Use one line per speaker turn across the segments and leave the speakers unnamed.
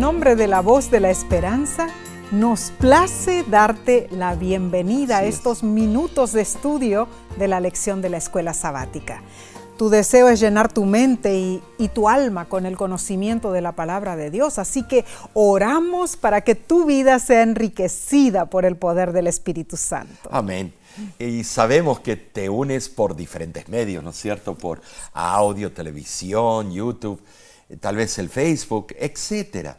nombre de la Voz de la Esperanza, nos place darte la bienvenida a estos minutos de estudio de la lección de la escuela sabática. Tu deseo es llenar tu mente y tu alma con el conocimiento de la palabra de Dios, así que oramos para que tu vida sea enriquecida por el poder del Espíritu Santo.
Amén. Y sabemos que te unes por diferentes medios, ¿no es cierto? Por audio, televisión, YouTube, tal vez el Facebook, etcétera.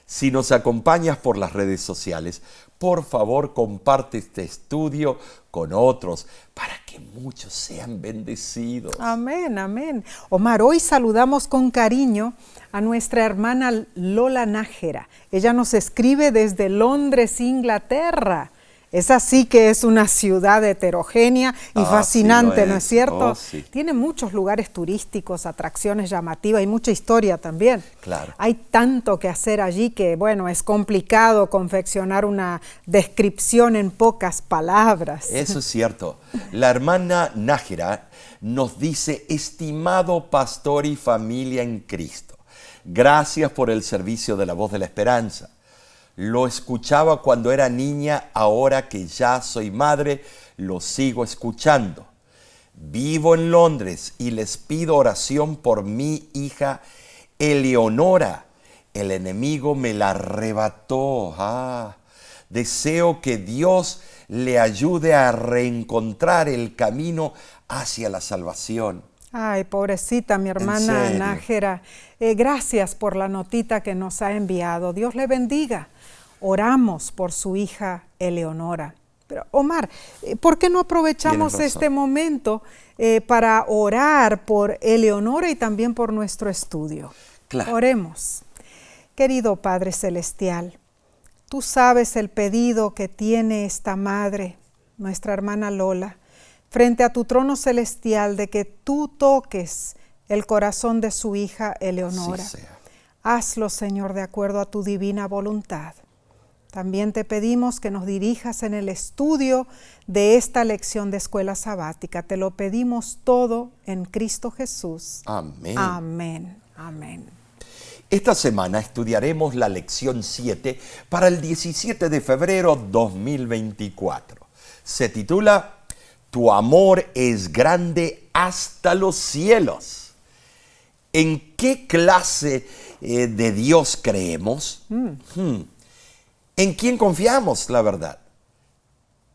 Si nos acompañas por las redes sociales, por favor comparte este estudio con otros para que muchos sean bendecidos.
Amén, amén. Omar, hoy saludamos con cariño a nuestra hermana Lola Nájera. Ella nos escribe desde Londres, Inglaterra. Es así que es una ciudad heterogénea y fascinante,
sí
¿no es cierto?
Sí.
Tiene muchos lugares turísticos, atracciones llamativas y mucha historia también.
Claro.
Hay tanto que hacer allí que, bueno, es complicado confeccionar una descripción en pocas palabras.
Eso es cierto. La hermana Nájera nos dice: estimado pastor y familia en Cristo, gracias por el servicio de la Voz de la Esperanza. Lo escuchaba cuando era niña, ahora que ya soy madre, lo sigo escuchando. Vivo en Londres y les pido oración por mi hija Eleonora. El enemigo me la arrebató. Deseo que Dios le ayude a reencontrar el camino hacia la salvación.
Ay, pobrecita mi hermana Nájera. Gracias por la notita que nos ha enviado. Dios le bendiga. Oramos por su hija Eleonora. Pero Omar, ¿por qué no aprovechamos este momento para orar por Eleonora y también por nuestro estudio?
Claro.
Oremos. Querido Padre Celestial, tú sabes el pedido que tiene esta madre, nuestra hermana Lola, frente a tu trono celestial, de que tú toques el corazón de su hija Eleonora.
Así sea.
Hazlo, Señor, de acuerdo a tu divina voluntad. También te pedimos que nos dirijas en el estudio de esta lección de escuela sabática. Te lo pedimos todo en Cristo Jesús.
Amén.
Amén. Amén.
Esta semana estudiaremos la lección 7 para el 17 de febrero 2024. Se titula: Tu amor es grande hasta los cielos. ¿En qué clase de Dios creemos? ¿En quién confiamos, la verdad?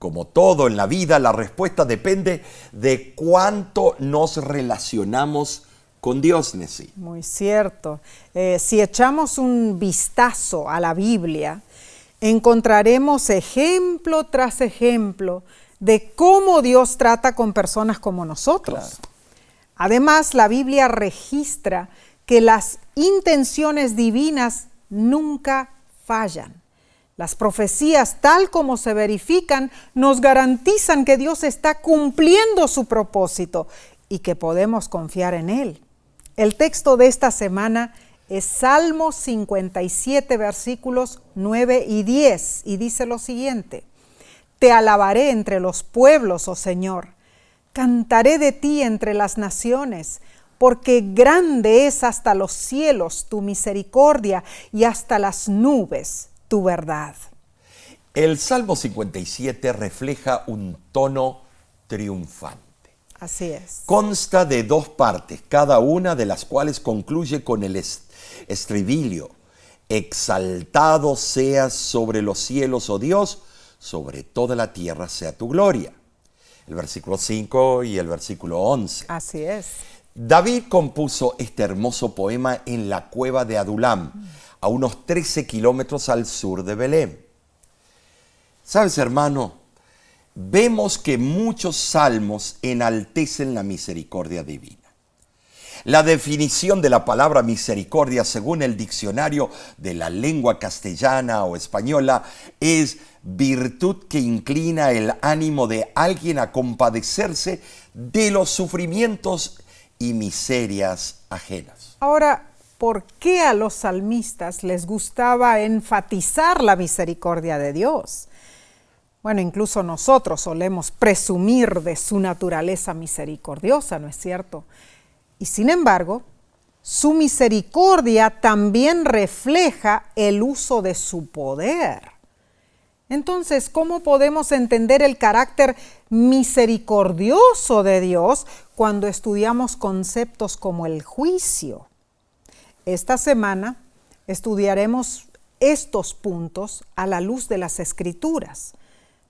Como todo en la vida, la respuesta depende de cuánto nos relacionamos con Dios, Nesí.
Muy cierto. Si echamos un vistazo a la Biblia, encontraremos ejemplo tras ejemplo de cómo Dios trata con personas como nosotros.
Claro.
Además, la Biblia registra que las intenciones divinas nunca fallan. Las profecías, tal como se verifican, nos garantizan que Dios está cumpliendo su propósito y que podemos confiar en Él. El texto de esta semana es Salmo 57, versículos 9 y 10, y dice lo siguiente: Te alabaré entre los pueblos, oh Señor, cantaré de ti entre las naciones, porque grande es hasta los cielos tu misericordia y hasta las nubes tu verdad.
El Salmo 57 refleja un tono triunfante.
Así es.
Consta de dos partes, cada una de las cuales concluye con el estribilio: Exaltado seas sobre los cielos, oh Dios, sobre toda la tierra sea tu gloria. El versículo 5 y el versículo 11.
Así es.
David compuso este hermoso poema en la cueva de Adulam, a unos 13 kilómetros al sur de Belén. ¿Sabes, hermano? Vemos que muchos salmos enaltecen la misericordia divina. La definición de la palabra misericordia, según el diccionario de la lengua castellana o española, es virtud que inclina el ánimo de alguien a compadecerse de los sufrimientos y miserias ajenas.
Ahora, ¿por qué a los salmistas les gustaba enfatizar la misericordia de Dios? Bueno, incluso nosotros solemos presumir de su naturaleza misericordiosa, ¿no es cierto? Y sin embargo, su misericordia también refleja el uso de su poder. Entonces, ¿cómo podemos entender el carácter misericordioso de Dios cuando estudiamos conceptos como el juicio? Esta semana estudiaremos estos puntos a la luz de las Escrituras.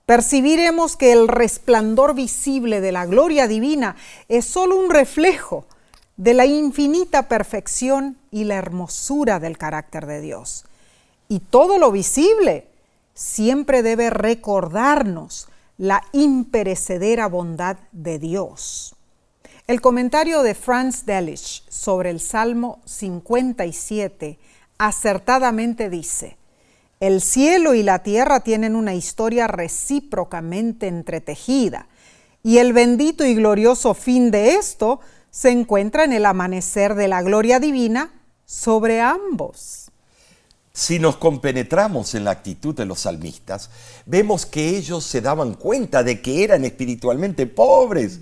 Percibiremos que el resplandor visible de la gloria divina es solo un reflejo de la infinita perfección y la hermosura del carácter de Dios. Y todo lo visible siempre debe recordarnos la imperecedera bondad de Dios. El comentario de Franz Delitzsch sobre el Salmo 57 acertadamente dice: el cielo y la tierra tienen una historia recíprocamente entretejida, y el bendito y glorioso fin de esto se encuentra en el amanecer de la gloria divina sobre ambos.
Si nos compenetramos en la actitud de los salmistas, vemos que ellos se daban cuenta de que eran espiritualmente pobres,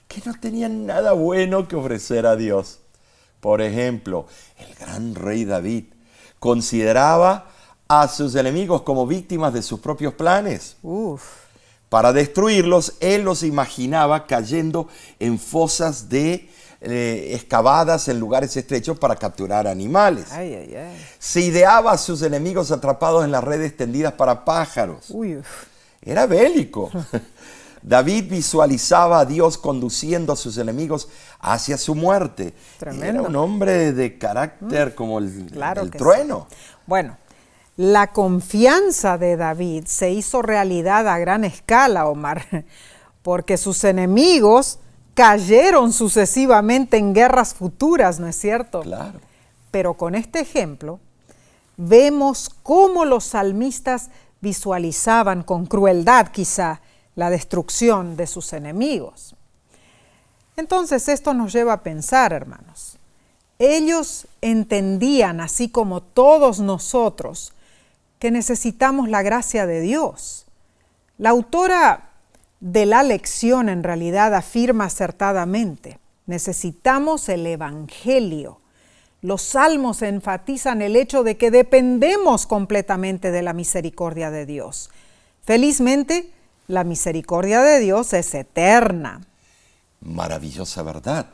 que no tenían nada bueno que ofrecer a Dios. Por ejemplo, el gran rey David consideraba a sus enemigos como víctimas de sus propios planes. Para destruirlos, él los imaginaba cayendo en fosas excavadas en lugares estrechos para capturar animales. Se ideaba a sus enemigos atrapados en las redes tendidas para pájaros. Era bélico. David visualizaba a Dios conduciendo a sus enemigos hacia su muerte.
Tremendo.
Era un hombre de carácter como el trueno.
Sí. Bueno, la confianza de David se hizo realidad a gran escala, Omar, porque sus enemigos cayeron sucesivamente en guerras futuras, ¿no es cierto?
Claro.
Pero con este ejemplo vemos cómo los salmistas visualizaban con crueldad quizá la destrucción de sus enemigos. Entonces esto nos lleva a pensar, hermanos, ellos entendían, así como todos nosotros, que necesitamos la gracia de Dios. La autora de la lección en realidad afirma acertadamente: necesitamos el Evangelio. Los salmos enfatizan el hecho de que dependemos completamente de la misericordia de Dios. Felizmente, la misericordia de Dios es eterna.
Maravillosa verdad.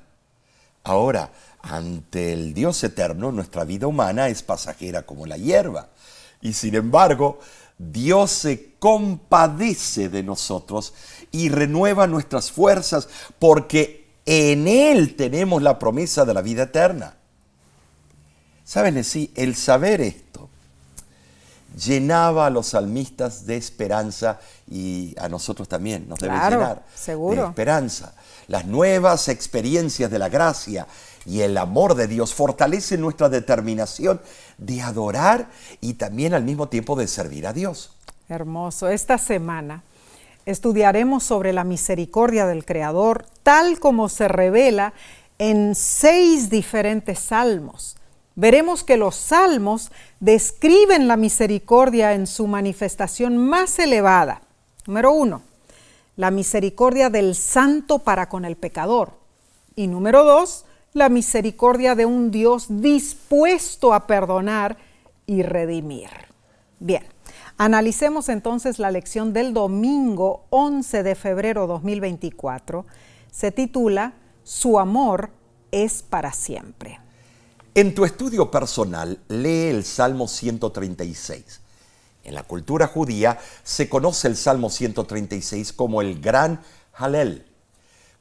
Ahora, ante el Dios eterno, nuestra vida humana es pasajera como la hierba. Y sin embargo, Dios se compadece de nosotros y renueva nuestras fuerzas porque en Él tenemos la promesa de la vida eterna. ¿Saben? Sí, el saber esto llenaba a los salmistas de esperanza y a nosotros también nos debe llenar de esperanza. Las nuevas experiencias de la gracia y el amor de Dios fortalecen nuestra determinación de adorar y también al mismo tiempo de servir a Dios.
Hermoso. Esta semana estudiaremos sobre la misericordia del Creador tal como se revela en 6 diferentes salmos. Veremos que los salmos describen la misericordia en su manifestación más elevada. Número 1, la misericordia del santo para con el pecador. Y número 2, la misericordia de un Dios dispuesto a perdonar y redimir. Bien, analicemos entonces la lección del domingo 11 de febrero 2024. Se titula Su amor es para siempre.
En tu estudio personal, lee el Salmo 136. En la cultura judía se conoce el Salmo 136 como el Gran Halel.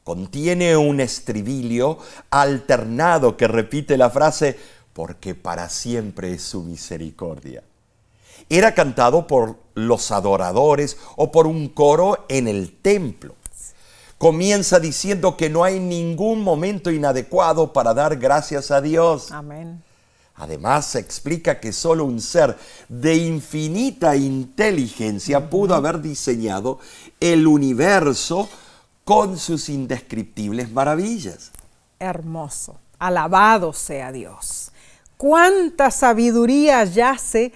Contiene un estribilio alternado que repite la frase, porque para siempre es su misericordia. Era cantado por los adoradores o por un coro en el templo. Comienza diciendo que no hay ningún momento inadecuado para dar gracias a Dios.
Amén.
Además, se explica que solo un ser de infinita inteligencia pudo haber diseñado el universo con sus indescriptibles maravillas.
Hermoso. Alabado sea Dios. Cuánta sabiduría yace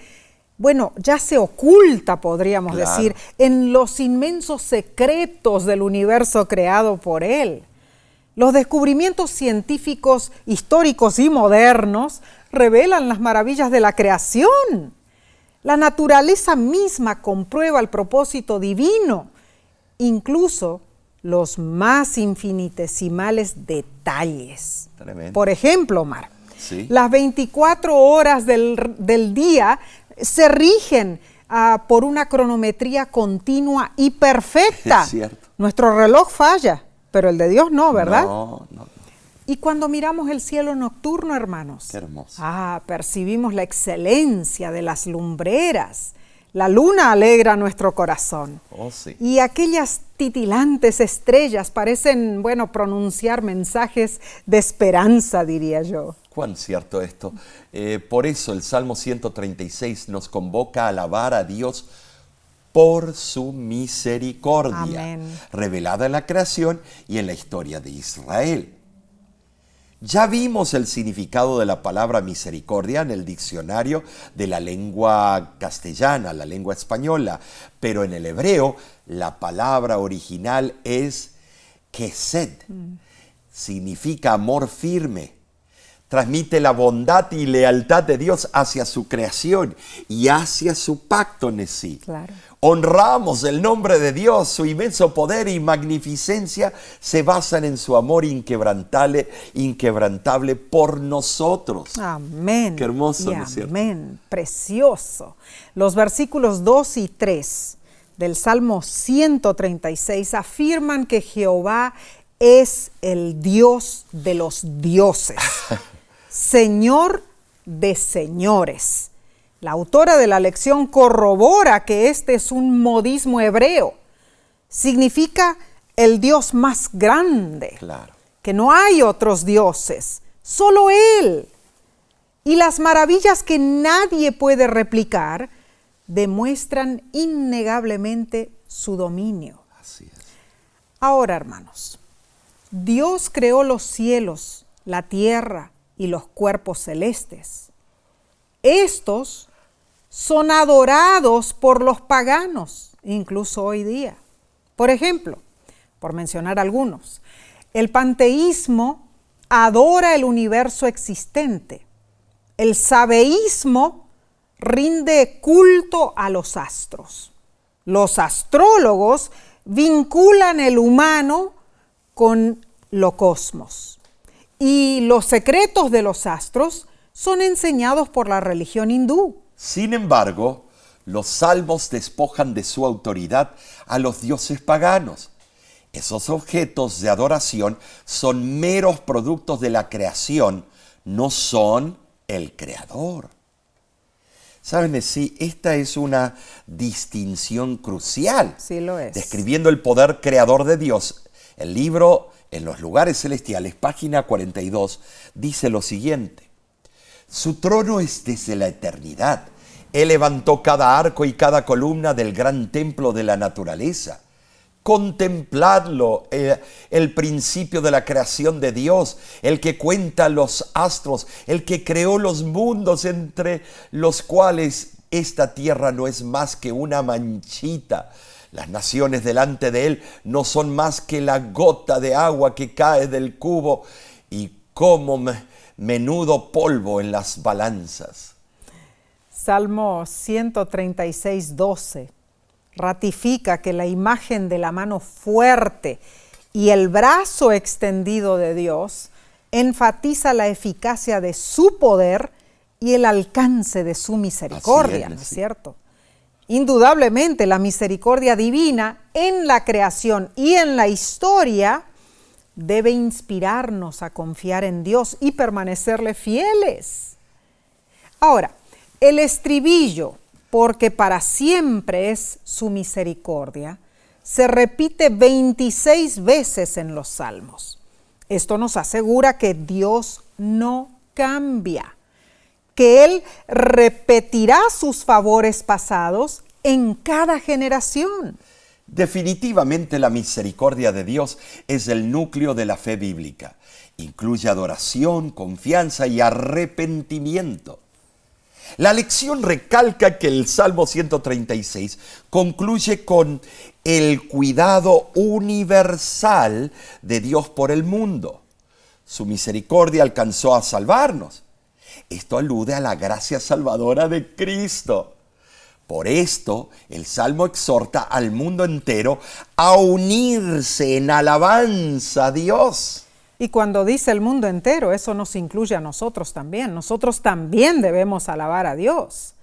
oculta, podríamos decir, en los inmensos secretos del universo creado por Él. Los descubrimientos científicos, históricos y modernos revelan las maravillas de la creación. La naturaleza misma comprueba el propósito divino, incluso los más infinitesimales detalles.
Tremendo.
Por ejemplo, Omar,
Sí.
las 24 horas del día se rigen por una cronometría continua y perfecta.
Es cierto.
Nuestro reloj falla, pero el de Dios no, ¿verdad?
No.
Y cuando miramos el cielo nocturno, hermanos,
Qué hermoso.
percibimos la excelencia de las lumbreras. La luna alegra nuestro corazón.
Oh, sí.
Y aquellas titilantes estrellas parecen, pronunciar mensajes de esperanza, diría yo.
Cuán cierto esto. Por eso el Salmo 136 nos convoca a alabar a Dios por su misericordia,
Amén.
revelada en la creación y en la historia de Israel. Ya vimos el significado de la palabra misericordia en el diccionario de la lengua castellana, la lengua española, pero en el hebreo la palabra original es kesed. Significa amor firme. Transmite la bondad y lealtad de Dios hacia su creación y hacia su pacto en sí.
Claro.
Honramos el nombre de Dios, su inmenso poder y magnificencia se basan en su amor inquebrantable por nosotros.
Amén.
Qué hermoso,
y
¿no es cierto?
amén. Precioso. Los versículos 2 y 3 del Salmo 136 afirman que Jehová es el Dios de los dioses, Señor de señores. La autora de la lección corrobora que este es un modismo hebreo. Significa el Dios más grande,
Claro.
que no hay otros dioses, solo Él. Y las maravillas que nadie puede replicar demuestran innegablemente su dominio.
Así es.
Ahora, hermanos, Dios creó los cielos, la tierra y los cuerpos celestes. Estos son adorados por los paganos, incluso hoy día. Por ejemplo, por mencionar algunos, el panteísmo adora el universo existente. El sabeísmo rinde culto a los astros. Los astrólogos vinculan el humano con lo cosmos. Y los secretos de los astros son enseñados por la religión hindú.
Sin embargo, los salmos despojan de su autoridad a los dioses paganos. Esos objetos de adoración son meros productos de la creación, no son el creador. ¿Saben? Sí, esta es una distinción crucial.
Sí lo es.
Describiendo el poder creador de Dios, el libro En los lugares celestiales, página 42, dice lo siguiente: su trono es desde la eternidad. Él levantó cada arco y cada columna del gran templo de la naturaleza. Contempladlo, el principio de la creación de Dios, el que cuenta los astros, el que creó los mundos, entre los cuales esta tierra no es más que una manchita. Las naciones delante de él no son más que la gota de agua que cae del cubo y como menudo polvo en las balanzas.
Salmo 136, 12 ratifica que la imagen de la mano fuerte y el brazo extendido de Dios enfatiza la eficacia de su poder y el alcance de su misericordia, ¿no es cierto? Indudablemente la misericordia divina en la creación y en la historia debe inspirarnos a confiar en Dios y permanecerle fieles. Ahora, el estribillo, porque para siempre es su misericordia, se repite 26 veces en los Salmos. Esto nos asegura que Dios no cambia, que Él repetirá sus favores pasados en cada generación.
Definitivamente la misericordia de Dios es el núcleo de la fe bíblica. Incluye adoración, confianza y arrepentimiento. La lección recalca que el Salmo 136 concluye con el cuidado universal de Dios por el mundo. Su misericordia alcanzó a salvarnos. Esto alude a la gracia salvadora de Cristo. Por esto, el Salmo exhorta al mundo entero a unirse en alabanza a Dios.
Y cuando dice el mundo entero, eso nos incluye a nosotros también. Nosotros también debemos alabar a Dios.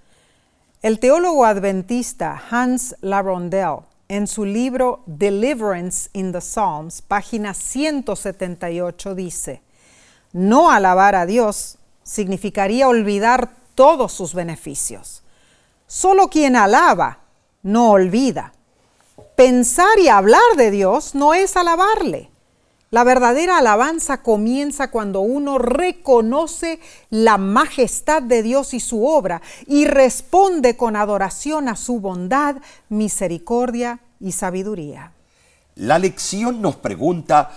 El teólogo adventista Hans Larondel, en su libro Deliverance in the Psalms, página 178, dice: no alabar a Dios significaría olvidar todos sus beneficios. Solo quien alaba no olvida. Pensar y hablar de Dios no es alabarle. La verdadera alabanza comienza cuando uno reconoce la majestad de Dios y su obra y responde con adoración a su bondad, misericordia y sabiduría.
La lección nos pregunta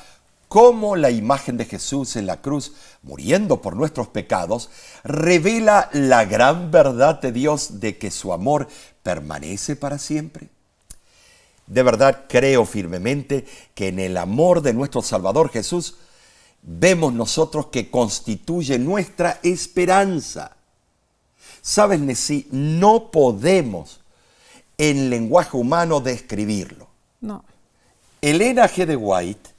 cómo la imagen de Jesús en la cruz, muriendo por nuestros pecados, revela la gran verdad de Dios de que su amor permanece para siempre. De verdad creo firmemente que en el amor de nuestro Salvador Jesús vemos nosotros que constituye nuestra esperanza. ¿Sabes, Nesí? No podemos en lenguaje humano describirlo.
No.
Elena G. de White,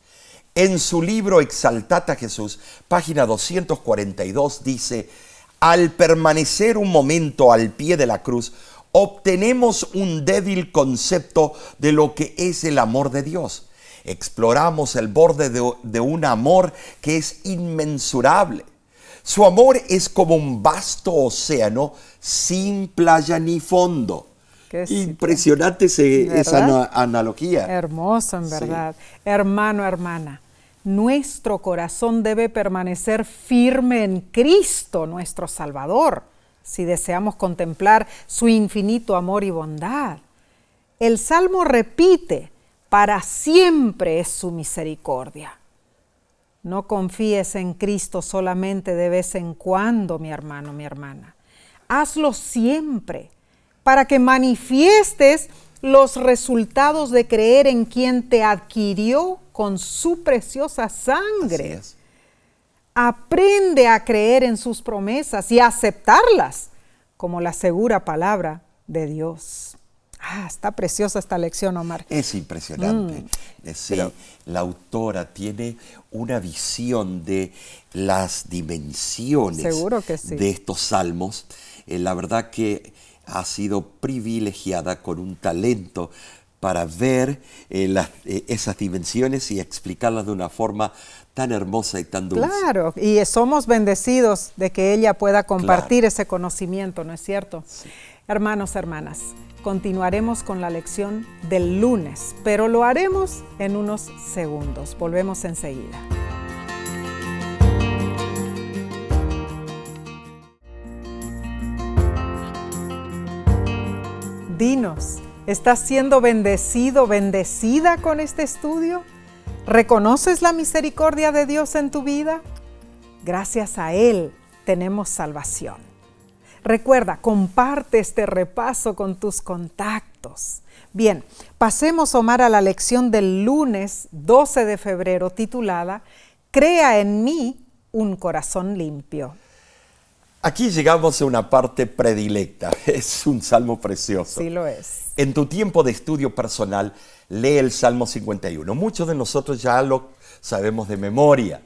en su libro Exaltad a Jesús, página 242, dice: al permanecer un momento al pie de la cruz, obtenemos un débil concepto de lo que es el amor de Dios. Exploramos el borde de un amor que es inmensurable. Su amor es como un vasto océano sin playa ni fondo. Impresionante esa analogía.
Hermoso, en verdad. Sí. Hermano, hermana, nuestro corazón debe permanecer firme en Cristo, nuestro Salvador, si deseamos contemplar su infinito amor y bondad. El Salmo repite: para siempre es su misericordia. No confíes en Cristo solamente de vez en cuando, mi hermano, mi hermana. Hazlo siempre, para que manifiestes los resultados de creer en quien te adquirió con su preciosa sangre. Así es. Aprende a creer en sus promesas y a aceptarlas como la segura palabra de Dios. Está preciosa esta lección, Omar.
Es impresionante. Sí, pero la autora tiene una visión de las dimensiones de estos salmos. La verdad que ha sido privilegiada con un talento para ver esas dimensiones y explicarlas de una forma tan hermosa y tan dulce.
Claro, y somos bendecidos de que ella pueda compartir ese conocimiento, ¿no es cierto? Sí. Hermanos, hermanas, continuaremos con la lección del lunes, pero lo haremos en unos segundos. Volvemos enseguida. Dinos, ¿estás siendo bendecido, bendecida con este estudio? ¿Reconoces la misericordia de Dios en tu vida? Gracias a Él tenemos salvación. Recuerda, comparte este repaso con tus contactos. Bien, pasemos, Omar, a la lección del lunes 12 de febrero titulada Crea en mí un corazón limpio.
Aquí llegamos a una parte predilecta. Es un salmo precioso.
Sí lo es.
En tu tiempo de estudio personal, lee el Salmo 51. Muchos de nosotros ya lo sabemos de memoria.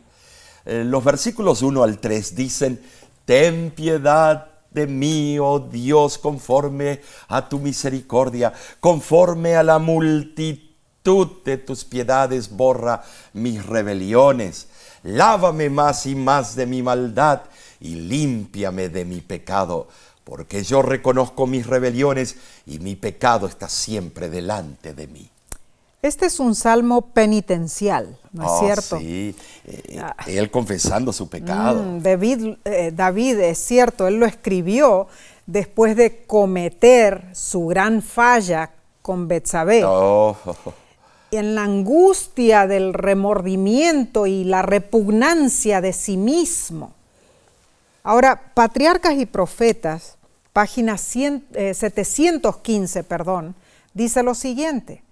Los versículos 1 al 3 dicen: ten piedad de mí, oh Dios, conforme a tu misericordia, conforme a la multitud de tus piedades, borra mis rebeliones. Lávame más y más de mi maldad y límpiame de mi pecado, porque yo reconozco mis rebeliones y mi pecado está siempre delante de mí.
Este es un salmo penitencial, ¿no es cierto?
Sí, él confesando su pecado.
David, es cierto, él lo escribió después de cometer su gran falla con Betsabé. En la angustia del remordimiento y la repugnancia de sí mismo. Ahora, patriarcas y profetas página 715, dice lo siguiente: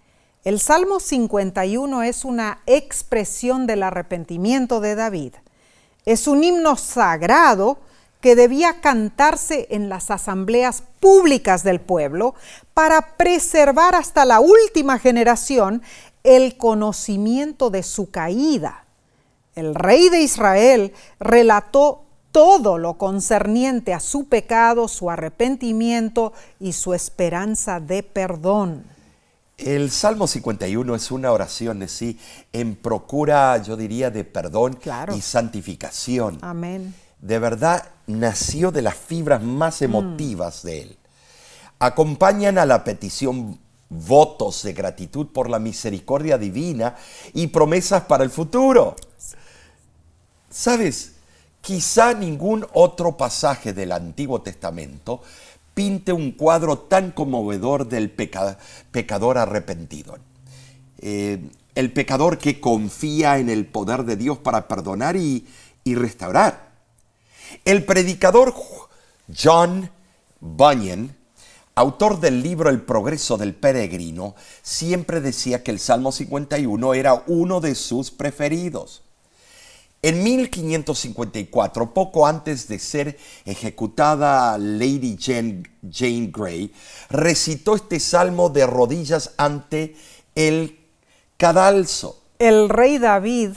el Salmo 51 es una expresión del arrepentimiento de David. Es un himno sagrado que debía cantarse en las asambleas públicas del pueblo para preservar hasta la última generación el conocimiento de su caída. El rey de Israel relató todo lo concerniente a su pecado, su arrepentimiento y su esperanza de perdón.
El Salmo 51 es una oración en procura, yo diría, de perdón y santificación.
Amén.
De verdad, nació de las fibras más emotivas de él. Acompañan a la petición votos de gratitud por la misericordia divina y promesas para el futuro. ¿Sabes? Quizá ningún otro pasaje del Antiguo Testamento pinte un cuadro tan conmovedor del pecador arrepentido. El pecador que confía en el poder de Dios para perdonar y restaurar. El predicador John Bunyan, autor del libro El progreso del peregrino, siempre decía que el Salmo 51 era uno de sus preferidos. En 1554, poco antes de ser ejecutada Lady Jane Grey, recitó este salmo de rodillas ante el cadalso.
El rey David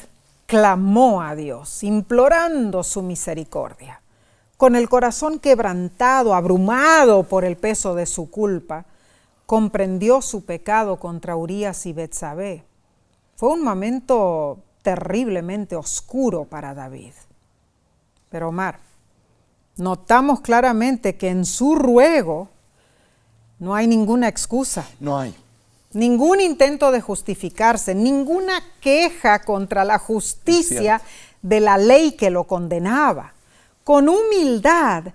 clamó a Dios, implorando su misericordia. Con el corazón quebrantado, abrumado por el peso de su culpa, comprendió su pecado contra Urías y Betsabé. Fue un momento terriblemente oscuro para David. Pero Omar, notamos claramente que en su ruego no hay ninguna excusa.
No hay.
Ningún intento de justificarse, ninguna queja contra la justicia de la ley que lo condenaba. Con humildad,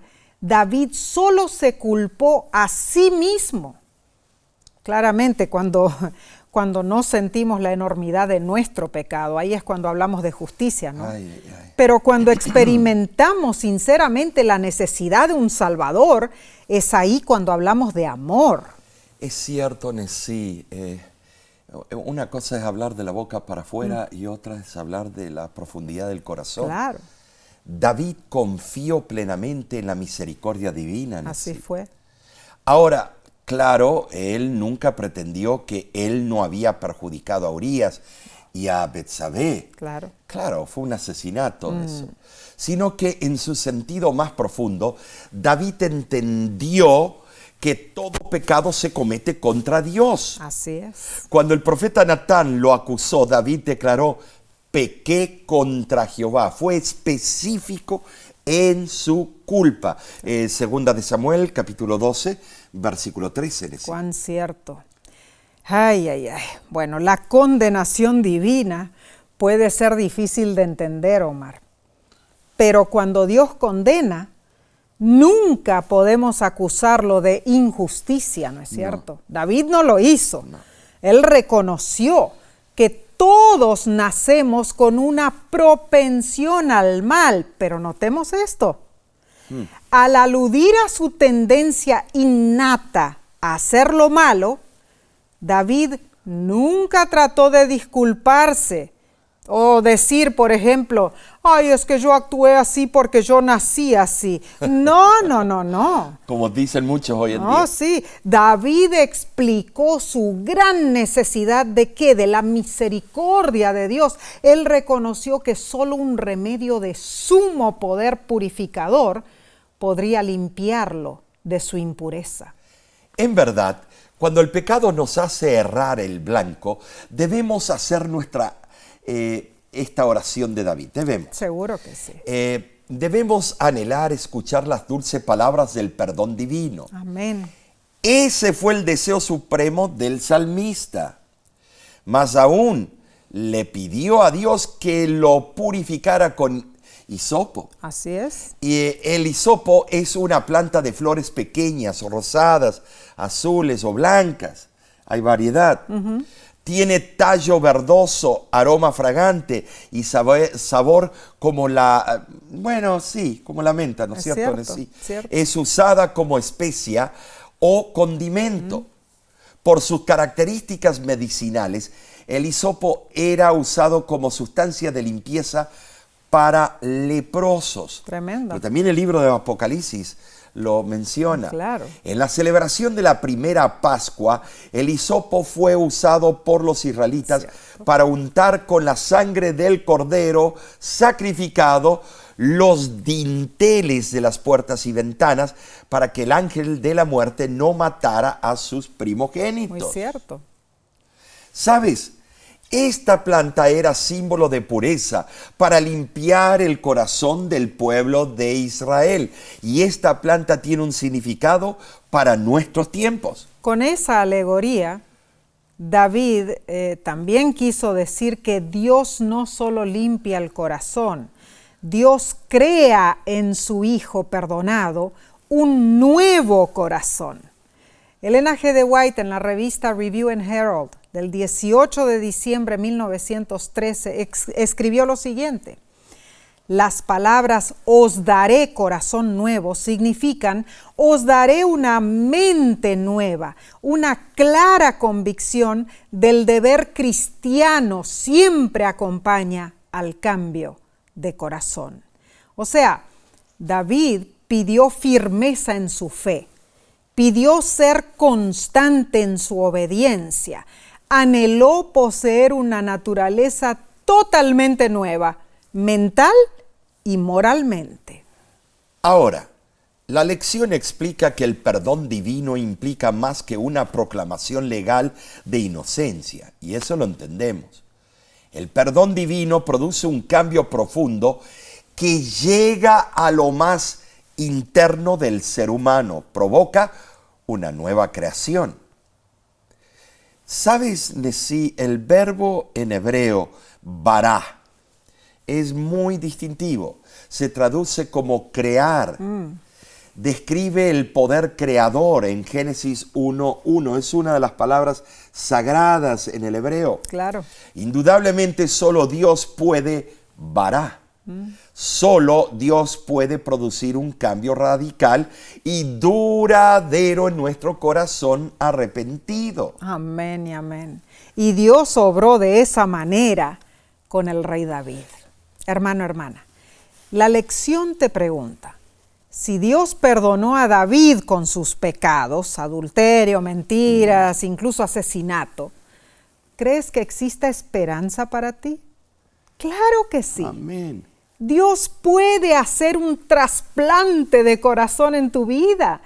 David solo se culpó a sí mismo. Claramente, cuando no sentimos la enormidad de nuestro pecado, ahí es cuando hablamos de justicia, ¿no? Pero cuando experimentamos sinceramente la necesidad de un Salvador, es ahí cuando hablamos de amor.
Es cierto, Nessie. Una cosa es hablar de la boca para afuera y otra es hablar de la profundidad del corazón.
Claro.
David confió plenamente en la misericordia divina, Nessie.
Así fue.
Ahora, claro, él nunca pretendió que él no había perjudicado a Urías y a Betsabé.
Claro.
Claro, fue un asesinato eso. Sino que en su sentido más profundo, David entendió que todo pecado se comete contra Dios.
Así es.
Cuando el profeta Natán lo acusó, David declaró: pequé contra Jehová. Fue específico en su culpa. Segunda de Samuel, capítulo 12, versículo 13.
Cuán cierto. Ay. Bueno, la condenación divina puede ser difícil de entender, Omar. Pero cuando Dios condena, nunca podemos acusarlo de injusticia, ¿no es cierto? No. David no lo hizo. No. Él reconoció que todos nacemos con una propensión al mal, pero notemos esto. Al aludir a su tendencia innata a hacer lo malo, David nunca trató de disculparse o decir, por ejemplo, ay, es que yo actué así porque yo nací así. No.
Como dicen muchos hoy en día.
No, sí. David explicó su gran necesidad de ¿qué? De la misericordia de Dios. Él reconoció que solo un remedio de sumo poder purificador podría limpiarlo de su impureza.
En verdad, cuando el pecado nos hace errar el blanco, debemos hacer esta oración de David. Debemos.
Seguro que sí.
Debemos anhelar escuchar las dulces palabras del perdón divino.
Amén.
Ese fue el deseo supremo del salmista. Más aún, le pidió a Dios que lo purificara con hisopo.
Así es.
Y el hisopo es una planta de flores pequeñas, o rosadas, azules o blancas. Hay variedad. Tiene tallo verdoso, aroma fragante y sabor como como la menta, ¿no es cierto?
Cierto.
Es usada como especia o condimento. Por sus características medicinales, el hisopo era usado como sustancia de limpieza para leprosos.
Tremendo.
Pero también el libro de Apocalipsis lo menciona.
Claro.
En la celebración de la primera Pascua, el hisopo fue usado por los israelitas para untar con la sangre del cordero sacrificado los dinteles de las puertas y ventanas para que el ángel de la muerte no matara a sus primogénitos.
Muy cierto.
¿Sabes? Esta planta era símbolo de pureza para limpiar el corazón del pueblo de Israel. Y esta planta tiene un significado para nuestros tiempos.
Con esa alegoría, David también quiso decir que Dios no solo limpia el corazón, Dios crea en su Hijo perdonado un nuevo corazón. Elena G. de White, en la revista Review and Herald del 18 de diciembre de 1913, escribió lo siguiente: las palabras «os daré corazón nuevo» significan «os daré una mente nueva», una clara convicción del deber cristiano siempre acompaña al cambio de corazón. O sea, David pidió firmeza en su fe, pidió ser constante en su obediencia, anheló poseer una naturaleza totalmente nueva, mental y moralmente.
Ahora, la lección explica que el perdón divino implica más que una proclamación legal de inocencia, y eso lo entendemos. El perdón divino produce un cambio profundo que llega a lo más interno del ser humano, provoca una nueva creación. ¿Sabes, Nesí? El verbo en hebreo, bará, es muy distintivo. Se traduce como crear. Describe el poder creador en Génesis 1:1. Es una de las palabras sagradas en el hebreo.
Claro.
Indudablemente solo Dios puede bará. Solo Dios puede producir un cambio radical y duradero en nuestro corazón arrepentido.
Amén y amén. Y Dios obró de esa manera con el rey David. Hermano, hermana, la lección te pregunta: si Dios perdonó a David con sus pecados, adulterio, mentiras, incluso asesinato, ¿crees que exista esperanza para ti? Claro que sí.
Amén.
Dios puede hacer un trasplante de corazón en tu vida.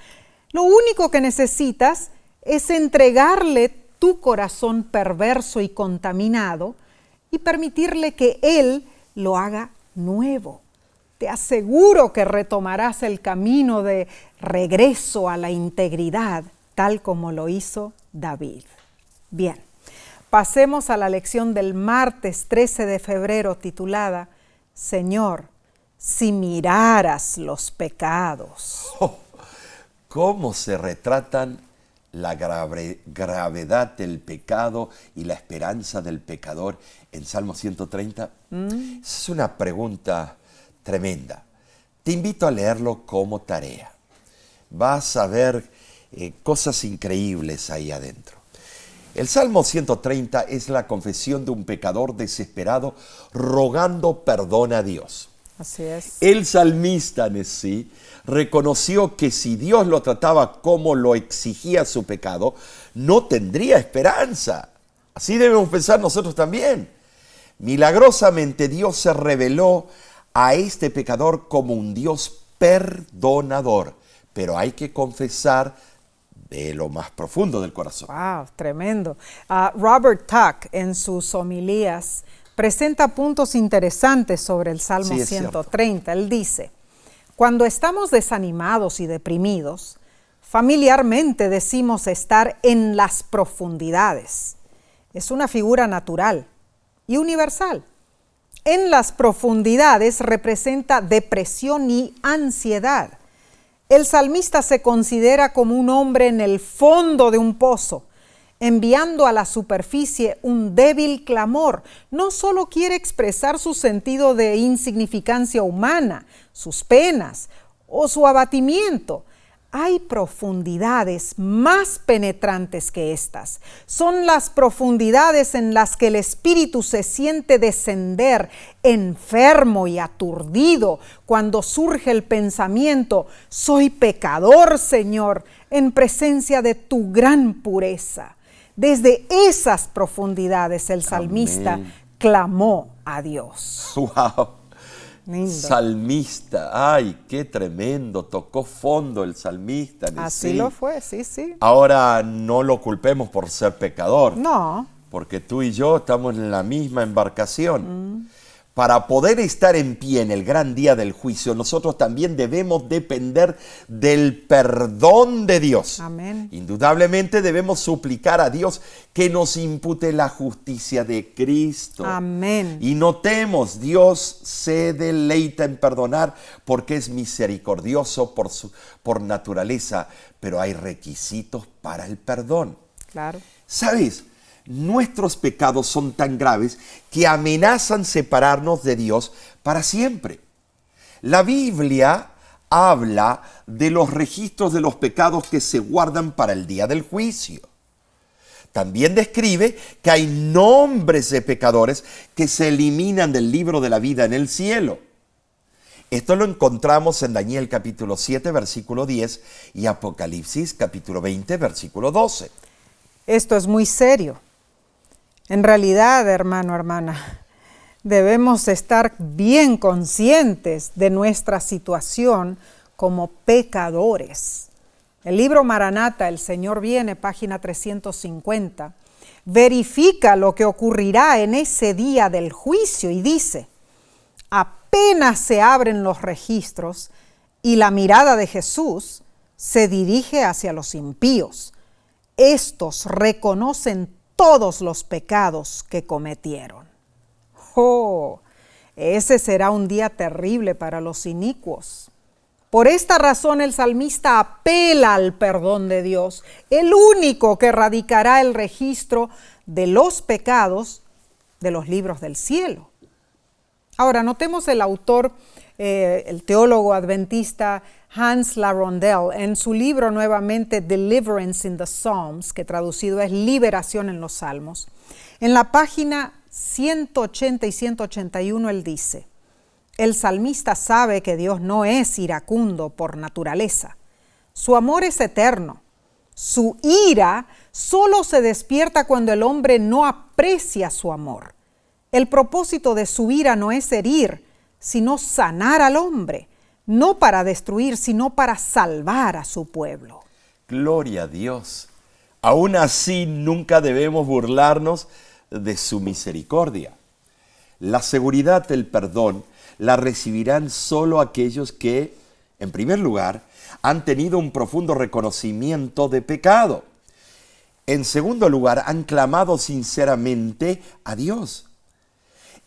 Lo único que necesitas es entregarle tu corazón perverso y contaminado y permitirle que Él lo haga nuevo. Te aseguro que retomarás el camino de regreso a la integridad, tal como lo hizo David. Bien, pasemos a la lección del martes 13 de febrero titulada Señor, si miraras los pecados.
Oh, ¿cómo se retratan la gravedad del pecado y la esperanza del pecador en Salmo 130? Es una pregunta tremenda. Te invito a leerlo como tarea. Vas a ver cosas increíbles ahí adentro. El Salmo 130 es la confesión de un pecador desesperado rogando perdón a Dios.
Así es.
El salmista Nesí reconoció que si Dios lo trataba como lo exigía su pecado, no tendría esperanza. Así debemos pensar nosotros también. Milagrosamente Dios se reveló a este pecador como un Dios perdonador, pero hay que confesar de lo más profundo del corazón.
¡Wow! Tremendo. Robert Tuck, en sus homilías, presenta puntos interesantes sobre el Salmo 130. Él dice: cuando estamos desanimados y deprimidos, familiarmente decimos estar en las profundidades. Es una figura natural y universal. En las profundidades representa depresión y ansiedad. El salmista se considera como un hombre en el fondo de un pozo, enviando a la superficie un débil clamor. No solo quiere expresar su sentido de insignificancia humana, sus penas o su abatimiento. Hay profundidades más penetrantes que estas. Son las profundidades en las que el espíritu se siente descender, enfermo y aturdido, cuando surge el pensamiento: soy pecador, Señor, en presencia de tu gran pureza. Desde esas profundidades el salmista clamó a Dios.
¡Wow!
Lindo.
Salmista, ay, qué tremendo, tocó fondo el salmista.
Así
sí.
lo fue, sí, sí.
Ahora no lo culpemos por ser pecador,
No.
porque tú y yo estamos en la misma embarcación. Para poder estar en pie en el gran día del juicio, nosotros también debemos depender del perdón de Dios.
Amén.
Indudablemente debemos suplicar a Dios que nos impute la justicia de Cristo.
Amén.
Y notemos, Dios se deleita en perdonar porque es misericordioso por naturaleza, pero hay requisitos para el perdón.
Claro.
¿Sabes? Nuestros pecados son tan graves que amenazan separarnos de Dios para siempre. La Biblia habla de los registros de los pecados que se guardan para el día del juicio. También describe que hay nombres de pecadores que se eliminan del libro de la vida en el cielo. Esto lo encontramos en Daniel capítulo 7, versículo 10 y Apocalipsis capítulo 20, versículo 12.
Esto es muy serio. En realidad, hermano, hermana, debemos estar bien conscientes de nuestra situación como pecadores. El libro Maranata, El Señor Viene, página 350, verifica lo que ocurrirá en ese día del juicio y dice: apenas se abren los registros y la mirada de Jesús se dirige hacia los impíos. Estos reconocen todos los pecados que cometieron. ¡Oh! Ese será un día terrible para los inicuos. Por esta razón el salmista apela al perdón de Dios, el único que erradicará el registro de los pecados de los libros del cielo. Ahora, notemos el autor, el teólogo adventista Hans LaRondelle, en su libro nuevamente Deliverance in the Psalms, que traducido es Liberación en los Salmos. En la página 180 y 181 él dice: el salmista sabe que Dios no es iracundo por naturaleza. Su amor es eterno. Su ira solo se despierta cuando el hombre no aprecia su amor. El propósito de su ira no es herir, sino sanar al hombre. No para destruir, sino para salvar a su pueblo.
Gloria a Dios. Aún así, nunca debemos burlarnos de su misericordia. La seguridad del perdón la recibirán solo aquellos que, en primer lugar, han tenido un profundo reconocimiento de pecado. En segundo lugar, han clamado sinceramente a Dios.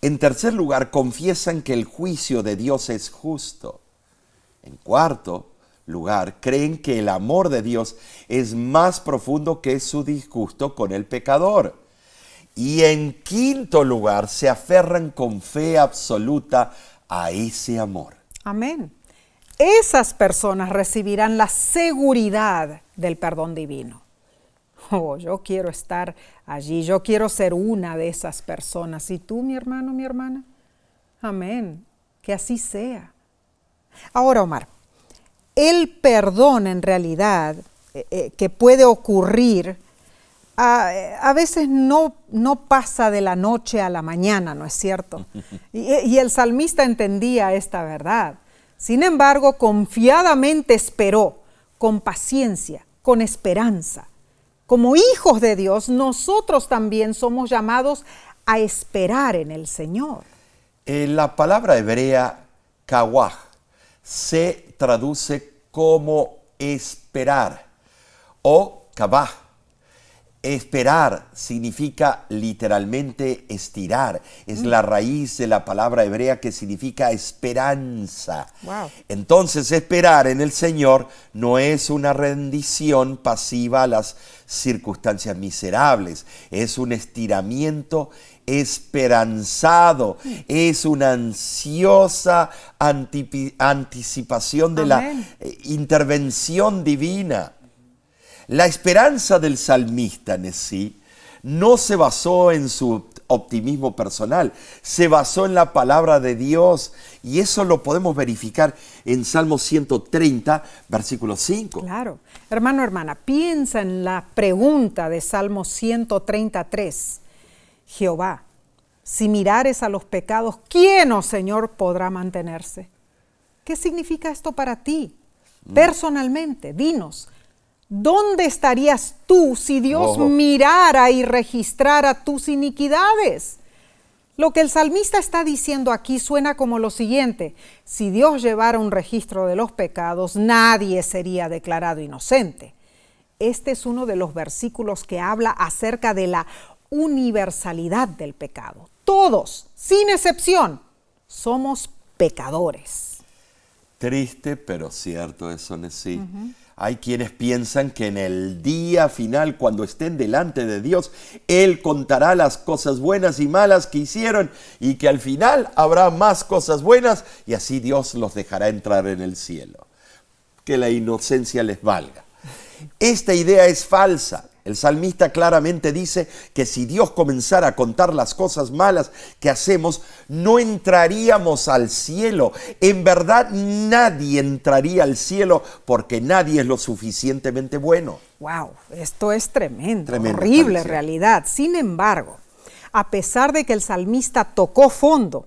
En tercer lugar, confiesan que el juicio de Dios es justo. En cuarto lugar, creen que el amor de Dios es más profundo que su disgusto con el pecador. Y en quinto lugar, se aferran con fe absoluta a ese amor.
Amén. Esas personas recibirán la seguridad del perdón divino. Oh, yo quiero estar allí, yo quiero ser una de esas personas. ¿Y tú, mi hermano, mi hermana? Amén. Que así sea. Ahora, Omar, el perdón en realidad que puede ocurrir a veces no pasa de la noche a la mañana, ¿no es cierto? Y el salmista entendía esta verdad. Sin embargo, confiadamente esperó, con paciencia, con esperanza. Como hijos de Dios, nosotros también somos llamados a esperar en el Señor.
La palabra hebrea kawaj se traduce como esperar o kabaj. Esperar significa literalmente estirar. Es la raíz de la palabra hebrea que significa esperanza.
Wow.
Entonces, esperar en el Señor no es una rendición pasiva a las circunstancias miserables. Es un estiramiento esperanzado. Es una ansiosa anticipación de
Amén.
la intervención divina. La esperanza del salmista en sí no se basó en su optimismo personal, se basó en la palabra de Dios, y eso lo podemos verificar en Salmo 130, versículo 5.
Claro. Hermano, hermana, piensa en la pregunta de Salmo 133. Jehová, si mirares a los pecados, ¿quién, oh Señor, podrá mantenerse? ¿Qué significa esto para ti? Personalmente, dinos. ¿Dónde estarías tú si Dios mirara y registrara tus iniquidades? Lo que el salmista está diciendo aquí suena como lo siguiente: si Dios llevara un registro de los pecados, nadie sería declarado inocente. Este es uno de los versículos que habla acerca de la universalidad del pecado. Todos, sin excepción, somos pecadores.
Triste, pero cierto eso, sí. Hay quienes piensan que en el día final, cuando estén delante de Dios, Él contará las cosas buenas y malas que hicieron, y que al final habrá más cosas buenas, y así Dios los dejará entrar en el cielo. Que la inocencia les valga. Esta idea es falsa. El salmista claramente dice que si Dios comenzara a contar las cosas malas que hacemos, no entraríamos al cielo. En verdad, nadie entraría al cielo porque nadie es lo suficientemente bueno.
Wow, esto es tremendo,
Tremenda
horrible
parecía.
realidad. Sin embargo, a pesar de que el salmista tocó fondo,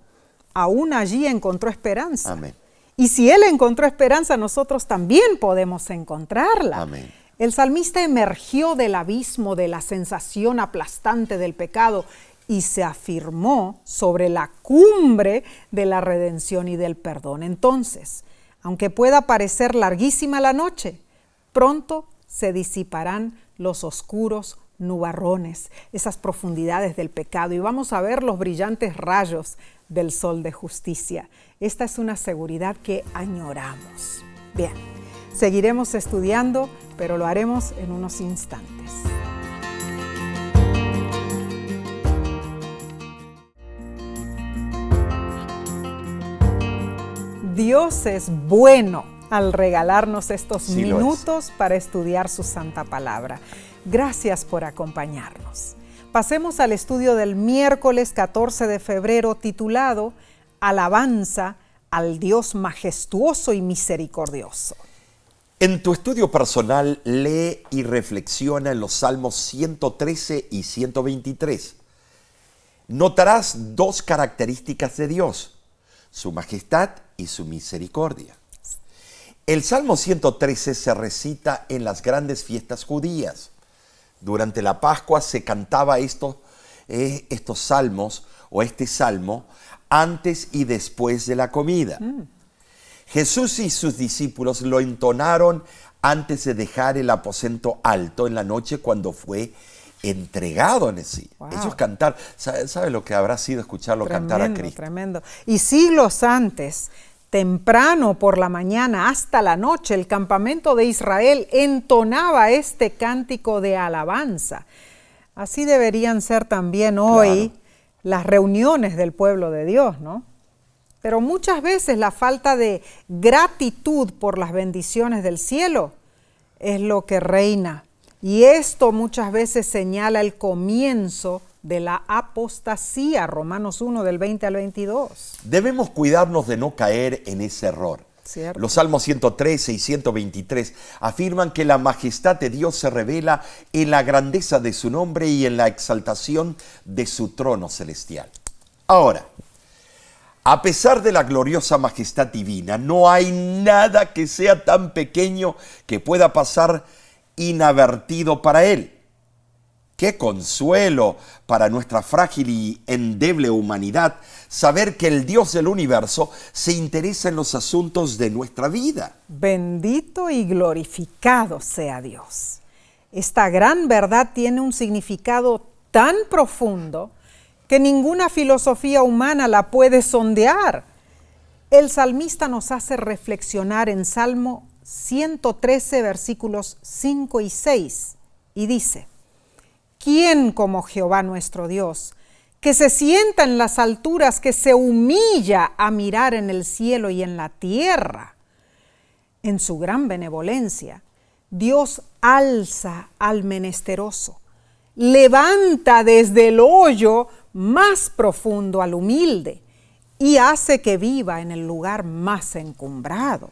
aún allí encontró esperanza.
Amén.
Y si él encontró esperanza, nosotros también podemos encontrarla.
Amén.
El salmista emergió del abismo de la sensación aplastante del pecado y se afirmó sobre la cumbre de la redención y del perdón. Entonces, aunque pueda parecer larguísima la noche, pronto se disiparán los oscuros nubarrones, esas profundidades del pecado, y vamos a ver los brillantes rayos del sol de justicia. Esta es una seguridad que añoramos. Bien, seguiremos estudiando, pero lo haremos en unos instantes. Dios es bueno al regalarnos estos
Sí, lo
minutos para estudiar su santa palabra. Gracias por acompañarnos. Pasemos al estudio del miércoles 14 de febrero titulado Alabanza al Dios majestuoso y misericordioso.
En tu estudio personal, lee y reflexiona en los Salmos 113 y 123. Notarás dos características de Dios: su majestad y su misericordia. El Salmo 113 se recita en las grandes fiestas judías. Durante la Pascua se cantaba estos salmos o este salmo antes y después de la comida. Jesús y sus discípulos lo entonaron antes de dejar el aposento alto en la noche cuando fue entregado en sí.
Wow.
Ellos cantar, ¿sabe lo que habrá sido escucharlo cantar a Cristo?
Tremendo. Y siglos antes, temprano por la mañana hasta la noche, el campamento de Israel entonaba este cántico de alabanza. Así deberían ser también hoy las reuniones del pueblo de Dios, ¿no? Pero muchas veces la falta de gratitud por las bendiciones del cielo es lo que reina. Y esto muchas veces señala el comienzo de la apostasía, Romanos 1 del 20 al 22.
Debemos cuidarnos de no caer en ese error.
Cierto.
Los Salmos 113 y 123 afirman que la majestad de Dios se revela en la grandeza de su nombre y en la exaltación de su trono celestial. Ahora, a pesar de la gloriosa majestad divina, no hay nada que sea tan pequeño que pueda pasar inadvertido para Él. ¡Qué consuelo para nuestra frágil y endeble humanidad saber que el Dios del universo se interesa en los asuntos de nuestra vida!
Bendito y glorificado sea Dios. Esta gran verdad tiene un significado tan profundo que ninguna filosofía humana la puede sondear. El salmista nos hace reflexionar en Salmo 113, versículos 5 y 6, y dice: ¿Quién como Jehová nuestro Dios, que se sienta en las alturas, que se humilla a mirar en el cielo y en la tierra? En su gran benevolencia, Dios alza al menesteroso, levanta desde el hoyo más profundo al humilde y hace que viva en el lugar más encumbrado.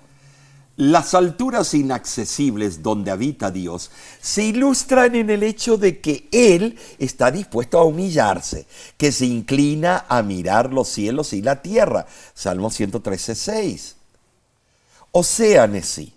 Las alturas inaccesibles donde habita Dios se ilustran en el hecho de que Él está dispuesto a humillarse, que se inclina a mirar los cielos y la tierra. Salmo 113, 6. O sea, Nesí,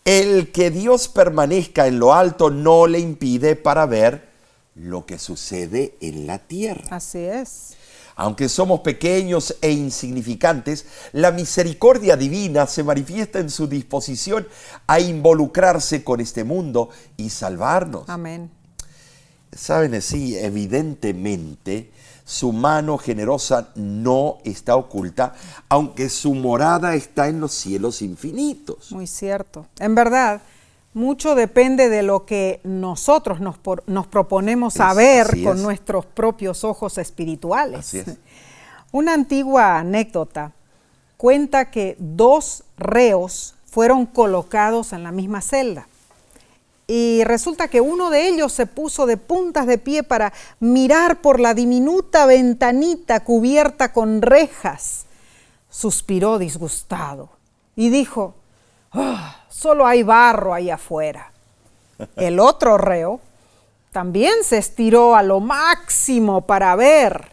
el que Dios permanezca en lo alto no le impide para ver lo que sucede en la tierra.
Así es.
Aunque somos pequeños e insignificantes, la misericordia divina se manifiesta en su disposición a involucrarse con este mundo y salvarnos.
Amén.
Saben, sí, evidentemente su mano generosa no está oculta, aunque su morada está en los cielos infinitos.
Muy cierto. En verdad, mucho depende de lo que nosotros nos proponemos a ver con nuestros propios ojos espirituales.
Así es.
Una antigua anécdota cuenta que 2 reos fueron colocados en la misma celda. Y resulta que uno de ellos se puso de puntas de pie para mirar por la diminuta ventanita cubierta con rejas. Suspiró disgustado y dijo: solo hay barro ahí afuera. El otro reo también se estiró a lo máximo para ver,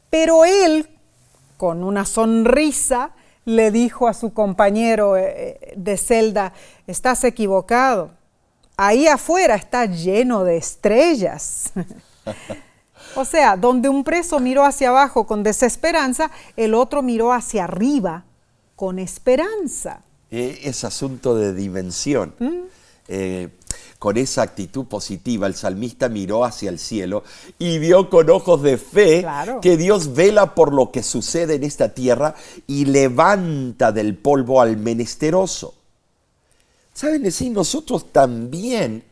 pero él, con una sonrisa, le dijo a su compañero de celda: estás equivocado, ahí afuera está lleno de estrellas. O sea, donde un preso miró hacia abajo con desesperanza, el otro miró hacia arriba con esperanza.
Es asunto de dimensión. Con esa actitud positiva, el salmista miró hacia el cielo y vio con ojos de fe que Dios vela por lo que sucede en esta tierra y levanta del polvo al menesteroso. ¿Saben decir? Nosotros también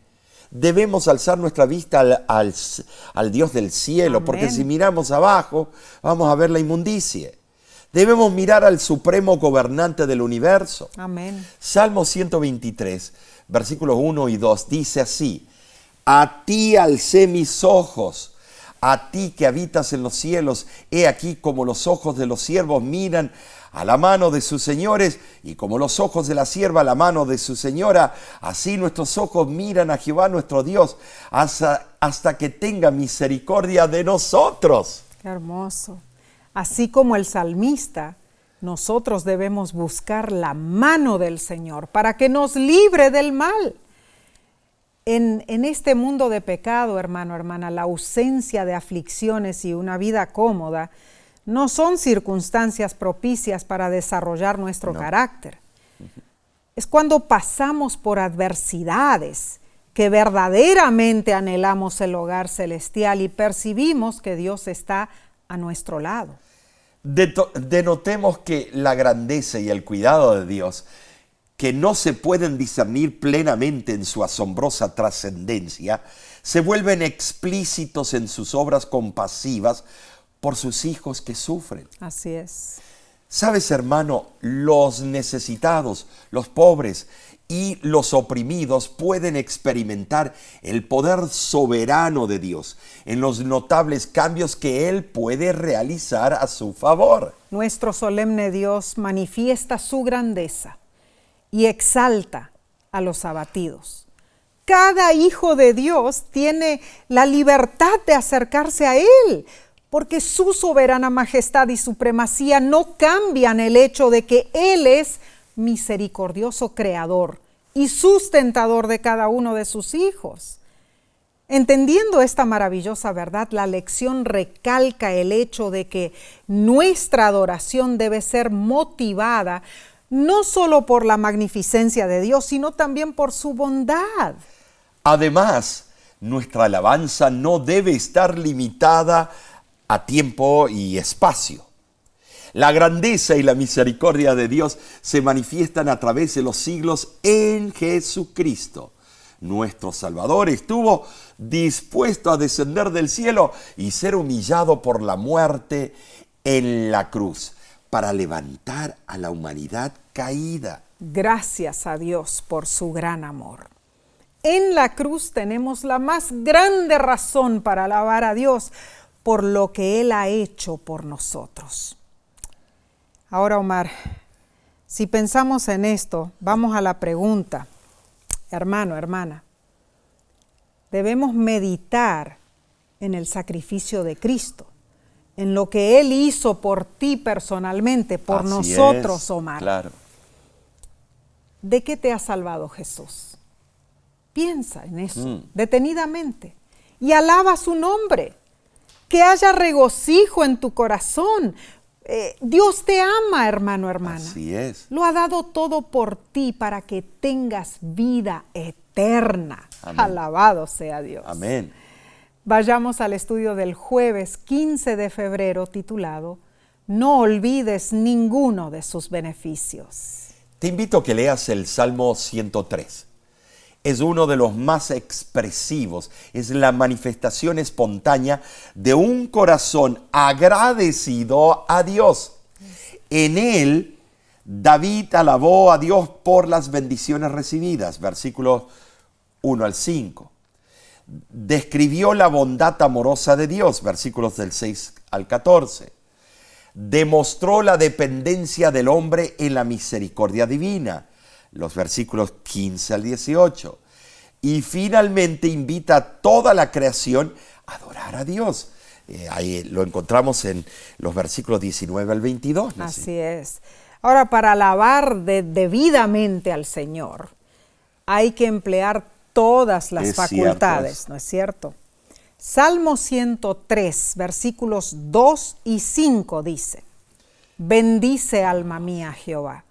debemos alzar nuestra vista al Dios del cielo. Amén. Porque si miramos abajo, vamos a ver la inmundicia. Debemos mirar al supremo gobernante del universo.
Amén.
Salmo 123, versículos 1 y 2, dice así: a ti alcé mis ojos, a ti que habitas en los cielos. He aquí como los ojos de los siervos miran a la mano de sus señores, y como los ojos de la sierva a la mano de su señora, así nuestros ojos miran a Jehová nuestro Dios, hasta que tenga misericordia de nosotros.
Qué hermoso. Así como el salmista, nosotros debemos buscar la mano del Señor para que nos libre del mal. En este mundo de pecado, hermano, hermana, la ausencia de aflicciones y una vida cómoda no son circunstancias propicias para desarrollar nuestro carácter. Es cuando pasamos por adversidades que verdaderamente anhelamos el hogar celestial y percibimos que Dios está a nuestro lado.
Denotemos que la grandeza y el cuidado de Dios, que no se pueden discernir plenamente en su asombrosa trascendencia, se vuelven explícitos en sus obras compasivas por sus hijos que sufren.
Así es.
¿Sabes, hermano? Los necesitados, los pobres y los oprimidos pueden experimentar el poder soberano de Dios en los notables cambios que Él puede realizar a su favor.
Nuestro solemne Dios manifiesta su grandeza y exalta a los abatidos. Cada hijo de Dios tiene la libertad de acercarse a Él, porque su soberana majestad y supremacía no cambian el hecho de que Él es misericordioso creador y sustentador de cada uno de sus hijos. Entendiendo esta maravillosa verdad, la lección recalca el hecho de que nuestra adoración debe ser motivada no solo por la magnificencia de Dios, sino también por su bondad.
Además, nuestra alabanza no debe estar limitada a tiempo y espacio. La grandeza y la misericordia de Dios se manifiestan a través de los siglos en Jesucristo. Nuestro Salvador estuvo dispuesto a descender del cielo y ser humillado por la muerte en la cruz para levantar a la humanidad caída.
Gracias a Dios por su gran amor. En la cruz tenemos la más grande razón para alabar a Dios por lo que Él ha hecho por nosotros. Ahora, Omar, si pensamos en esto, vamos a la pregunta. Hermano, hermana, debemos meditar en el sacrificio de Cristo, en lo que Él hizo por ti personalmente, por
Así
nosotros,
es,
Omar.
claro.
¿De qué te ha salvado Jesús? Piensa en eso detenidamente y alaba su nombre. Que haya regocijo en tu corazón. Dios te ama, hermano, hermana.
Así es.
Lo ha dado todo por ti para que tengas vida eterna.
Amén.
Alabado sea Dios.
Amén.
Vayamos al estudio del jueves 15 de febrero titulado No olvides ninguno de sus beneficios.
Te invito a que leas el Salmo 103. Es uno de los más expresivos, es la manifestación espontánea de un corazón agradecido a Dios. En él, David alabó a Dios por las bendiciones recibidas, versículos 1 al 5. Describió la bondad amorosa de Dios, versículos del 6 al 14. Demostró la dependencia del hombre en la misericordia divina, los versículos 15 al 18. Y finalmente invita a toda la creación a adorar a Dios. Ahí lo encontramos en los versículos 19 al 22. ¿No?
Así es. Ahora, para alabar debidamente al Señor, hay que emplear todas las facultades, ¿no es cierto? Salmo 103, versículos 2 y 5 dice: Bendice, alma mía, a Jehová,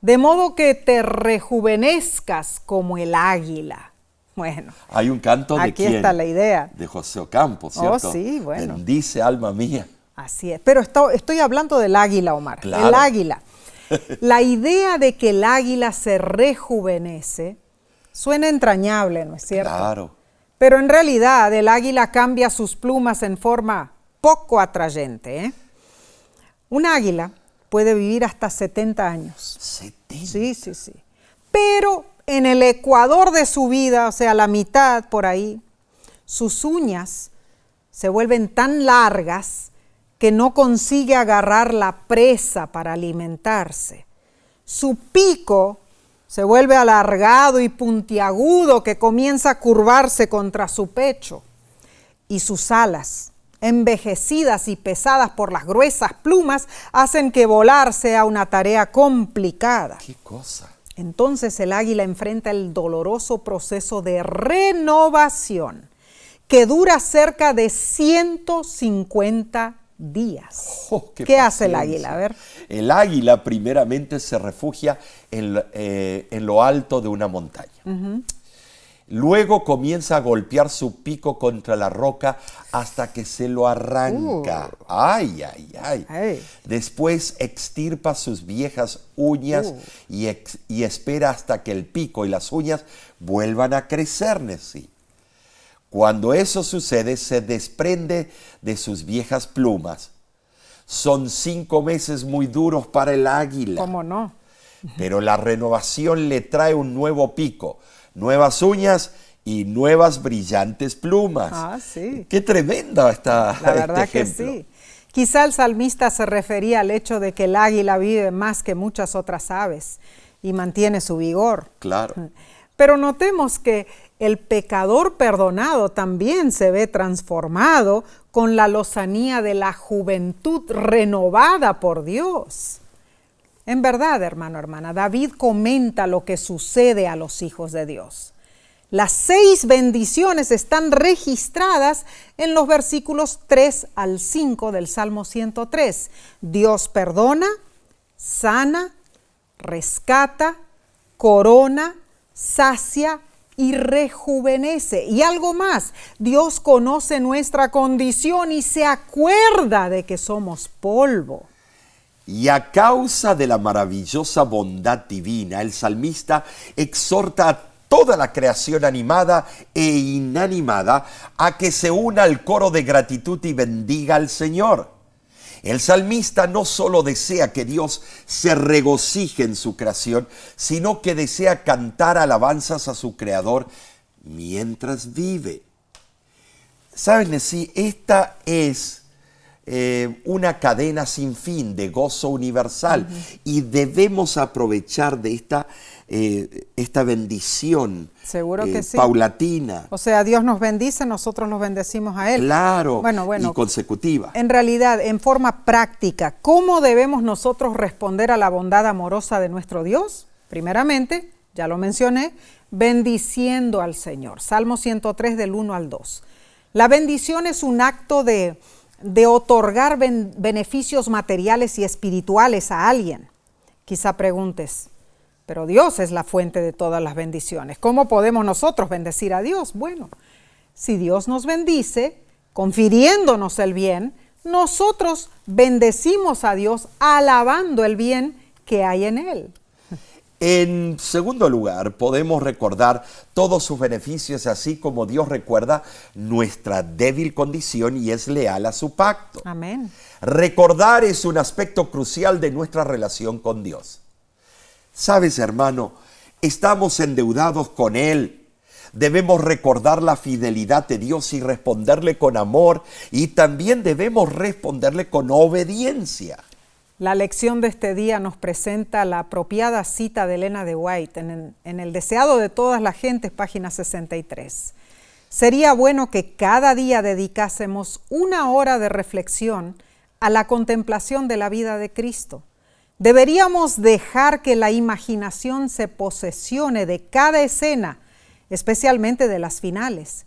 de modo que te rejuvenezcas como el águila. Bueno,
hay un canto de
aquí está la idea.
De José Ocampo, ¿cierto?
Oh, sí, bueno.
Bendice, alma mía.
Así es, pero estoy hablando del águila, Omar.
Claro.
El águila. La idea de que el águila se rejuvenece suena entrañable, ¿no es cierto?
Claro.
Pero en realidad el águila cambia sus plumas en forma poco atrayente, ¿eh? Un águila puede vivir hasta 70 años.
70.
Sí. Pero en el ecuador de su vida, o sea, la mitad por ahí, sus uñas se vuelven tan largas que no consigue agarrar la presa para alimentarse. Su pico se vuelve alargado y puntiagudo que comienza a curvarse contra su pecho. Y sus alas, envejecidas y pesadas por las gruesas plumas, hacen que volar sea una tarea complicada.
¿Qué cosa?
Entonces el águila enfrenta el doloroso proceso de renovación que dura cerca de 150 días.
Oh,
¿Qué hace el águila? A ver.
El águila primeramente se refugia en lo alto de una montaña. Luego comienza a golpear su pico contra la roca hasta que se lo arranca. ¡Ay! Después extirpa sus viejas uñas y espera hasta que el pico y las uñas vuelvan a crecer. Sí. Cuando eso sucede, se desprende de sus viejas plumas. Son 5 meses muy duros para el águila.
¿Cómo no?
Pero la renovación le trae un nuevo pico, nuevas uñas y nuevas brillantes plumas.
Ah, sí.
Qué tremenda está
La verdad
este
que
ejemplo.
sí. Quizá el salmista se refería al hecho de que el águila vive más que muchas otras aves y mantiene su vigor.
Claro.
Pero notemos que el pecador perdonado también se ve transformado con la lozanía de la juventud renovada por Dios. En verdad, hermano, hermana, David comenta lo que sucede a los hijos de Dios. Las 6 bendiciones están registradas en los versículos 3 al 5 del Salmo 103. Dios perdona, sana, rescata, corona, sacia y rejuvenece. Y algo más, Dios conoce nuestra condición y se acuerda de que somos polvo.
Y a causa de la maravillosa bondad divina, el salmista exhorta a toda la creación animada e inanimada a que se una al coro de gratitud y bendiga al Señor. El salmista no solo desea que Dios se regocije en su creación, sino que desea cantar alabanzas a su Creador mientras vive. ¿Saben? Nesí? Esta es una cadena sin fin de gozo universal y debemos aprovechar de esta bendición.
Seguro que sí.
Paulatina.
O sea, Dios nos bendice, nosotros los bendecimos a Él.
Claro,
bueno,
y consecutiva.
En realidad, en forma práctica, ¿cómo debemos nosotros responder a la bondad amorosa de nuestro Dios? Primeramente, ya lo mencioné, bendiciendo al Señor. Salmo 103 del 1 al 2. La bendición es un acto de otorgar beneficios materiales y espirituales a alguien. Quizá preguntes, pero Dios es la fuente de todas las bendiciones. ¿Cómo podemos nosotros bendecir a Dios? Bueno, si Dios nos bendice, confiriéndonos el bien, nosotros bendecimos a Dios alabando el bien que hay en Él.
En segundo lugar, podemos recordar todos sus beneficios, así como Dios recuerda nuestra débil condición y es leal a su pacto.
Amén.
Recordar es un aspecto crucial de nuestra relación con Dios. Sabes, hermano, estamos endeudados con Él. Debemos recordar la fidelidad de Dios y responderle con amor, y también debemos responderle con obediencia.
La lección de este día nos presenta la apropiada cita de Elena de White en El deseado de todas las gentes, página 63. Sería bueno que cada día dedicásemos 1 hora de reflexión a la contemplación de la vida de Cristo. Deberíamos dejar que la imaginación se posesione de cada escena, especialmente de las finales.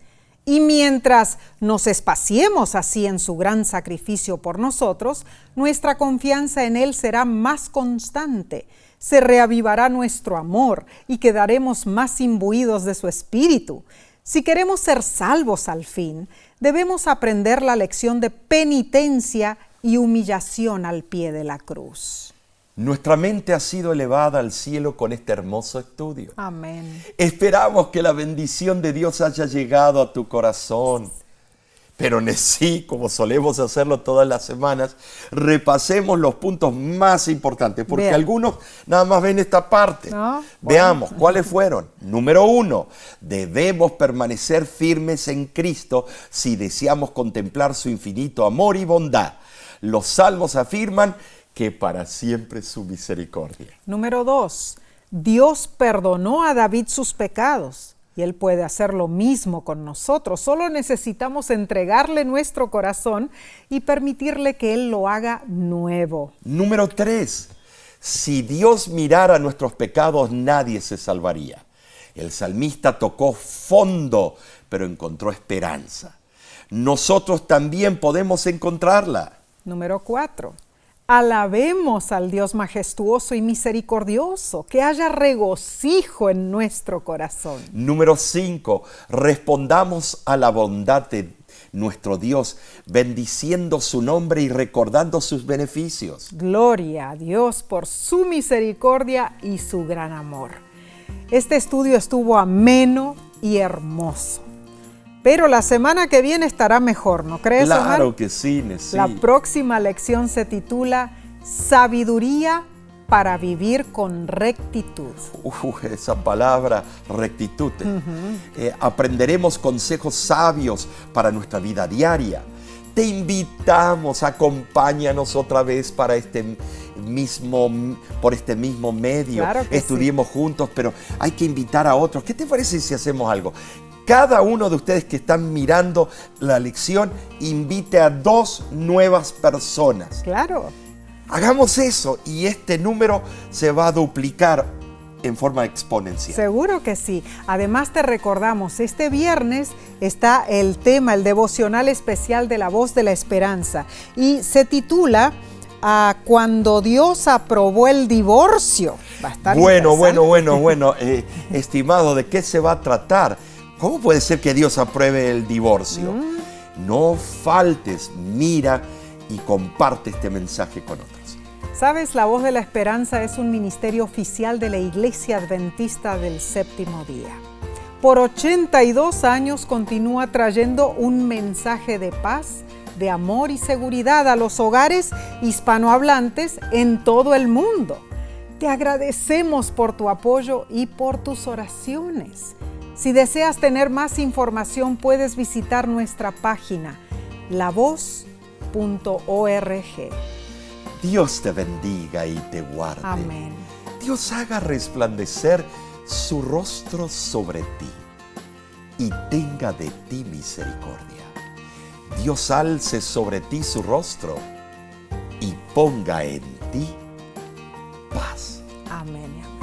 Y mientras nos espaciemos así en su gran sacrificio por nosotros, nuestra confianza en Él será más constante, se reavivará nuestro amor y quedaremos más imbuidos de su espíritu. Si queremos ser salvos al fin, debemos aprender la lección de penitencia y humillación al pie de la cruz.
Nuestra mente ha sido elevada al cielo con este hermoso estudio.
Amén.
Esperamos que la bendición de Dios haya llegado a tu corazón. Pero sí, como solemos hacerlo todas las semanas, repasemos los puntos más importantes, porque
Bien.
algunos nada más ven esta parte.
No,
Veamos, ¿cuáles fueron? Número 1, debemos permanecer firmes en Cristo si deseamos contemplar su infinito amor y bondad. Los salmos afirman que para siempre su misericordia.
Número 2, Dios perdonó a David sus pecados y Él puede hacer lo mismo con nosotros. Solo necesitamos entregarle nuestro corazón y permitirle que Él lo haga nuevo.
Número 3, si Dios mirara nuestros pecados, nadie se salvaría. El salmista tocó fondo, pero encontró esperanza. Nosotros también podemos encontrarla.
Número 4. Alabemos al Dios majestuoso y misericordioso, que haya regocijo en nuestro corazón.
Número 5, respondamos a la bondad de nuestro Dios, bendiciendo su nombre y recordando sus beneficios.
Gloria a Dios por su misericordia y su gran amor. Este estudio estuvo ameno y hermoso. Pero la semana que viene estará mejor, ¿no crees, Omar?
Claro que sí, Nesí.
La próxima lección se titula Sabiduría para vivir con rectitud.
Esa palabra, rectitud. Aprenderemos consejos sabios para nuestra vida diaria. Te invitamos, acompáñanos otra vez por este mismo medio.
Claro que
Estudiemos juntos, pero hay que invitar a otros. ¿Qué te parece si hacemos algo? Cada uno de ustedes que están mirando la lección, invite a 2 nuevas personas.
Claro.
Hagamos eso y este número se va a duplicar en forma exponencial.
Seguro que sí. Además te recordamos, este viernes está el tema, el devocional especial de la Voz de la Esperanza y se titula a cuando Dios aprobó el divorcio. Va a estar
Bueno. Estimado, ¿de qué se va a tratar? ¿Cómo puede ser que Dios apruebe el divorcio? No faltes, mira y comparte este mensaje con otros.
Sabes, La Voz de la Esperanza es un ministerio oficial de la Iglesia Adventista del Séptimo Día. Por 82 años continúa trayendo un mensaje de paz, de amor y seguridad a los hogares hispanohablantes en todo el mundo. Te agradecemos por tu apoyo y por tus oraciones. Si deseas tener más información, puedes visitar nuestra página lavoz.org.
Dios te bendiga y te guarde.
Amén.
Dios haga resplandecer su rostro sobre ti y tenga de ti misericordia. Dios alce sobre ti su rostro y ponga en ti paz.
Amén.